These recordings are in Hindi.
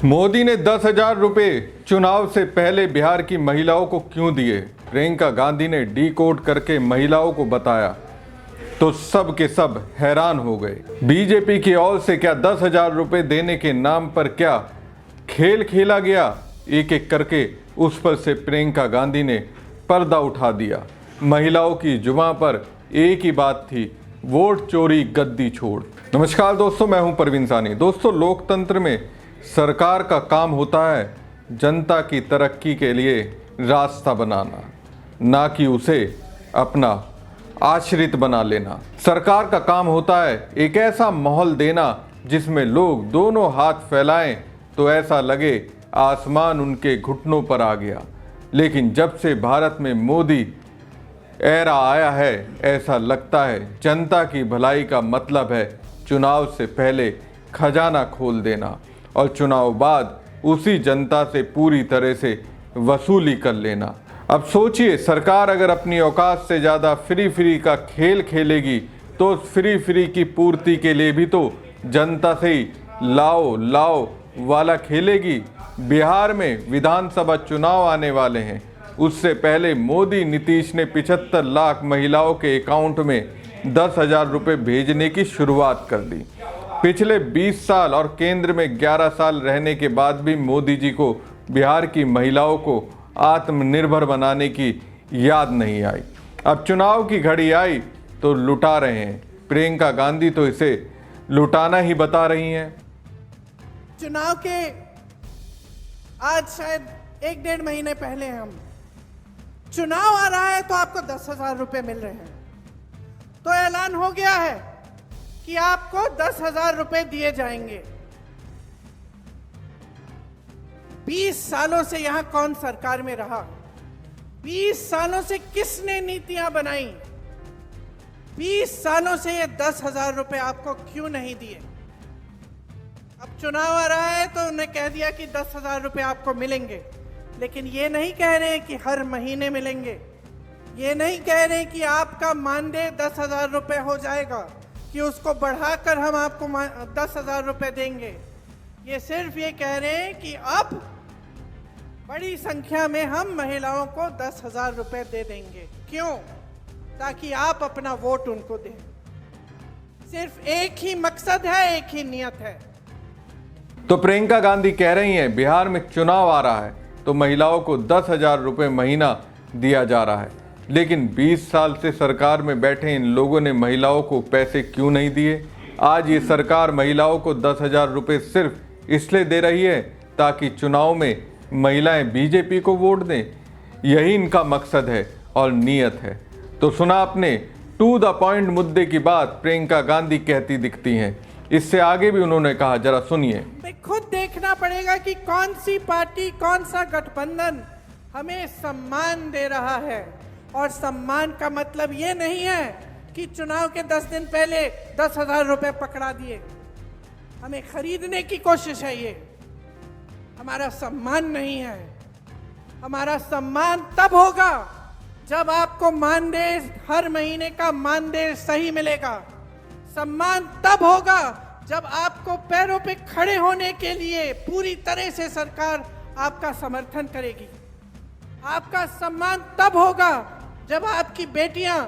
मोदी ने 10,000 रुपए चुनाव से पहले बिहार की महिलाओं को क्यों दिए? प्रियंका गांधी ने डिकोड करके महिलाओं को बताया तो सब के सब हैरान हो गए। बीजेपी की ओर से क्या 10,000 रुपए देने के नाम पर क्या खेल खेला गया? एक एक करके उस पर से प्रियंका गांधी ने पर्दा उठा दिया। महिलाओं की जुबां पर एक ही बात थी, वोट चोरी गद्दी छोड़। नमस्कार दोस्तों, मैं हूं परवीन सानी। दोस्तों, लोकतंत्र में सरकार का काम होता है जनता की तरक्की के लिए रास्ता बनाना, ना कि उसे अपना आश्रित बना लेना। सरकार का काम होता है एक ऐसा माहौल देना जिसमें लोग दोनों हाथ फैलाएं तो ऐसा लगे आसमान उनके घुटनों पर आ गया। लेकिन जब से भारत में मोदी एरा आया है, ऐसा लगता है जनता की भलाई का मतलब है चुनाव से पहले खजाना खोल देना और चुनाव बाद उसी जनता से पूरी तरह से वसूली कर लेना। अब सोचिए, सरकार अगर अपनी औकात से ज़्यादा फ्री का खेल खेलेगी तो फ्री की पूर्ति के लिए भी तो जनता से ही लाओ लाओ वाला खेलेगी। बिहार में विधानसभा चुनाव आने वाले हैं, उससे पहले मोदी नीतीश ने 75 लाख महिलाओं के अकाउंट में 10,000 रुपये भेजने की शुरुआत कर दी। पिछले 20 साल और केंद्र में 11 साल रहने के बाद भी मोदी जी को बिहार की महिलाओं को आत्मनिर्भर बनाने की याद नहीं आई। अब चुनाव की घड़ी आई तो लुटा रहे हैं। प्रियंका गांधी तो इसे लुटाना ही बता रही हैं। चुनाव के आज शायद 1-1.5 महीने पहले हम चुनाव आ रहा है तो आपको 10,000 रुपए मिल रहे हैं, तो ऐलान हो गया है कि आपको 10,000 रुपए दिए जाएंगे। 20 सालों से यहां कौन सरकार में रहा? 20 सालों से किसने नीतियां बनाई? 20 सालों से ये 10,000 रुपए आपको क्यों नहीं दिए? अब चुनाव आ रहा है तो उन्हें कह दिया कि 10,000 रुपए आपको मिलेंगे, लेकिन ये नहीं कह रहे कि हर महीने मिलेंगे। ये नहीं कह रहे कि आपका मानदेय 10,000 रुपए हो जाएगा, कि उसको बढ़ाकर हम आपको 10,000 रुपए देंगे। ये सिर्फ ये कह रहे हैं कि अब बड़ी संख्या में हम महिलाओं को 10,000 रुपए दे देंगे। क्यों? ताकि आप अपना वोट उनको दें। सिर्फ एक ही मकसद है, एक ही नियत है। तो प्रियंका गांधी कह रही हैं बिहार में चुनाव आ रहा है तो महिलाओं को 10,000 रुपये महीना दिया जा रहा है। लेकिन 20 साल से सरकार में बैठे इन लोगों ने महिलाओं को पैसे क्यों नहीं दिए? आज ये सरकार महिलाओं को 10,000 रुपये सिर्फ इसलिए दे रही है ताकि चुनाव में महिलाएं बीजेपी को वोट दें। यही इनका मकसद है और नीयत है। तो सुना आपने, टू द पॉइंट मुद्दे की बात प्रियंका गांधी कहती दिखती हैं। इससे आगे भी उन्होंने कहा, जरा सुनिए। खुद देखना पड़ेगा कि कौन सी पार्टी, कौन सा गठबंधन हमें सम्मान दे रहा है। और सम्मान का मतलब ये नहीं है कि चुनाव के 10 दिन पहले 10,000 रुपए पकड़ा दिए, हमें खरीदने की कोशिश है। ये हमारा सम्मान नहीं है। हमारा सम्मान तब होगा जब आपको मानदेय, हर महीने का मानदेय सही मिलेगा। सम्मान तब होगा जब आपको पैरों पे खड़े होने के लिए पूरी तरह से सरकार आपका समर्थन करेगी। आपका सम्मान तब होगा जब आपकी बेटियां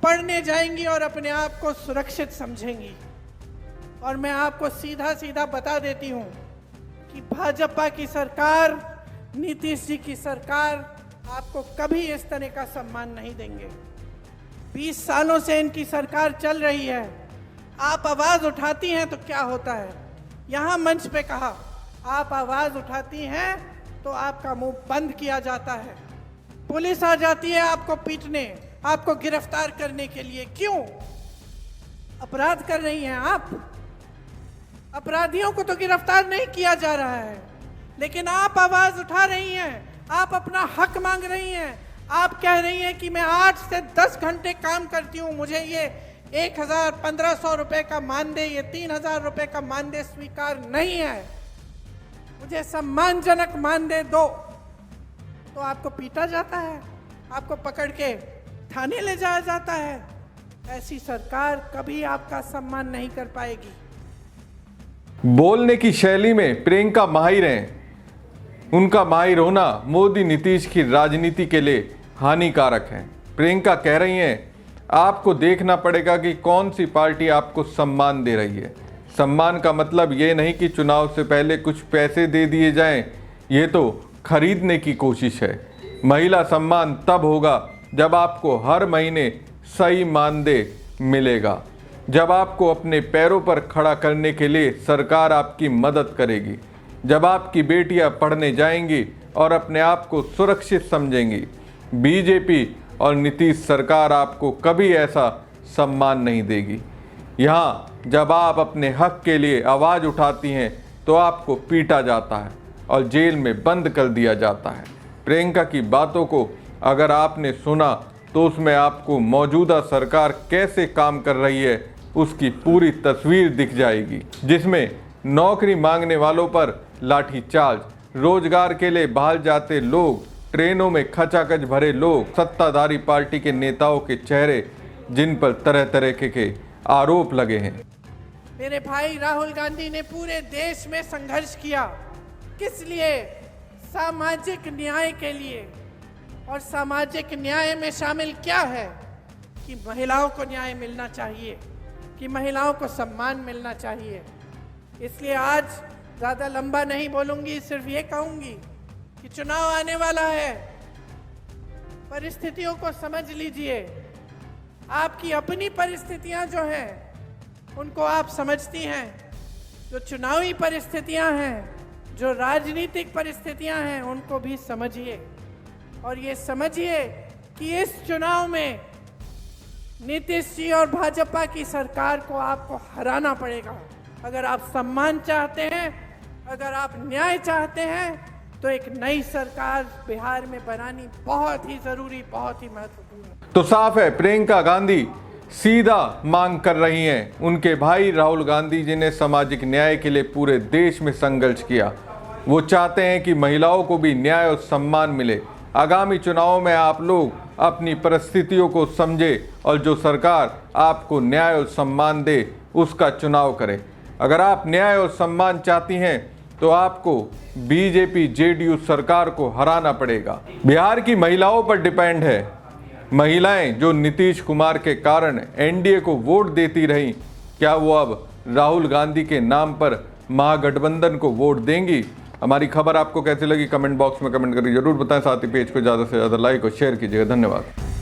पढ़ने जाएंगी और अपने आप को सुरक्षित समझेंगी। और मैं आपको सीधा सीधा बता देती हूं कि भाजपा की सरकार, नीतीश जी की सरकार आपको कभी इस तरह का सम्मान नहीं देंगे। 20 सालों से इनकी सरकार चल रही है। आप आवाज उठाती हैं तो क्या होता है? यहां मंच पे कहा, आप आवाज उठाती हैं तो आपका मुंह बंद किया जाता है। पुलिस आ जाती है आपको पीटने, आपको गिरफ्तार करने के लिए। क्यों? अपराध कर रही हैं आप। अपराधियों को तो गिरफ्तार नहीं किया जा रहा है, लेकिन आप आवाज उठा रही हैं, आप अपना हक मांग रही हैं। आप कह रही हैं कि मैं 8 से 10 घंटे काम करती हूं, मुझे ये 1,000-1,500 रुपए का मानदेय, ये 3,000 रुपए का मानदेय स्वीकार नहीं है। मुझे सम्मानजनक मानदेय दो। तो आपको पीटा जाता है, आपको पकड़ के थाने ले जाया जाता है। ऐसी सरकार कभी आपका सम्मान नहीं कर पाएगी। बोलने की शैली में प्रियंका माहिर हैं। उनका माहिर होना मोदी नीतीश की राजनीति के लिए हानिकारक है। प्रियंका कह रही हैं, आपको देखना पड़ेगा कि कौन सी पार्टी आपको सम्मान दे रही है। सम्मान का मतलब ये नहीं कि चुनाव से पहले कुछ पैसे दे दिए जाएं, ये तो खरीदने की कोशिश है। महिला सम्मान तब होगा जब आपको हर महीने सही मानदेय मिलेगा, जब आपको अपने पैरों पर खड़ा करने के लिए सरकार आपकी मदद करेगी, जब आपकी बेटियां पढ़ने जाएंगी और अपने आप को सुरक्षित समझेंगी। बीजेपी और नीतीश सरकार आपको कभी ऐसा सम्मान नहीं देगी। यहाँ जब आप अपने हक के लिए आवाज़ उठाती हैं तो आपको पीटा जाता है और जेल में बंद कर दिया जाता है। प्रियंका की बातों को अगर आपने सुना तो उसमें आपको मौजूदा सरकार कैसे काम कर रही है उसकी पूरी तस्वीर दिख जाएगी, जिसमें नौकरी मांगने वालों पर लाठीचार्ज, रोजगार के लिए बाहर जाते लोग, ट्रेनों में खचाखच भरे लोग, सत्ताधारी पार्टी के नेताओं के चेहरे जिन पर तरह तरह के आरोप लगे हैं। मेरे भाई राहुल गांधी ने पूरे देश में संघर्ष किया। किस लिए? सामाजिक न्याय के लिए। और सामाजिक न्याय में शामिल क्या है कि महिलाओं को न्याय मिलना चाहिए, कि महिलाओं को सम्मान मिलना चाहिए। इसलिए आज ज़्यादा लंबा नहीं बोलूंगी, सिर्फ ये कहूंगी कि चुनाव आने वाला है, परिस्थितियों को समझ लीजिए। आपकी अपनी परिस्थितियां जो हैं उनको आप समझती हैं, जो चुनावी परिस्थितियां हैं, जो राजनीतिक परिस्थितियां हैं उनको भी समझिए। और ये समझिए कि इस चुनाव में नीतीश जी और भाजपा की सरकार को आपको हराना पड़ेगा। अगर आप सम्मान चाहते हैं, अगर आप न्याय चाहते हैं, तो एक नई सरकार बिहार में बनानी बहुत ही जरूरी, बहुत ही महत्वपूर्ण है। तो साफ है, प्रियंका गांधी सीधा मांग कर रही हैं उनके भाई राहुल गांधी जिन्हें सामाजिक न्याय के लिए पूरे देश में संघर्ष किया। वो चाहते हैं कि महिलाओं को भी न्याय और सम्मान मिले। आगामी चुनावों में आप लोग अपनी परिस्थितियों को समझे और जो सरकार आपको न्याय और सम्मान दे उसका चुनाव करें। अगर आप न्याय और सम्मान चाहती हैं तो आपको बीजेपी जेडीयू सरकार को हराना पड़ेगा। बिहार की महिलाओं पर डिपेंड है। महिलाएं जो नीतीश कुमार के कारण एनडीए को वोट देती रहीं, क्या वो अब राहुल गांधी के नाम पर महागठबंधन को वोट देंगी? हमारी खबर आपको कैसी लगी कमेंट बॉक्स में कमेंट करके जरूर बताएं। साथ ही पेज को ज़्यादा से ज़्यादा लाइक और शेयर कीजिएगा। धन्यवाद।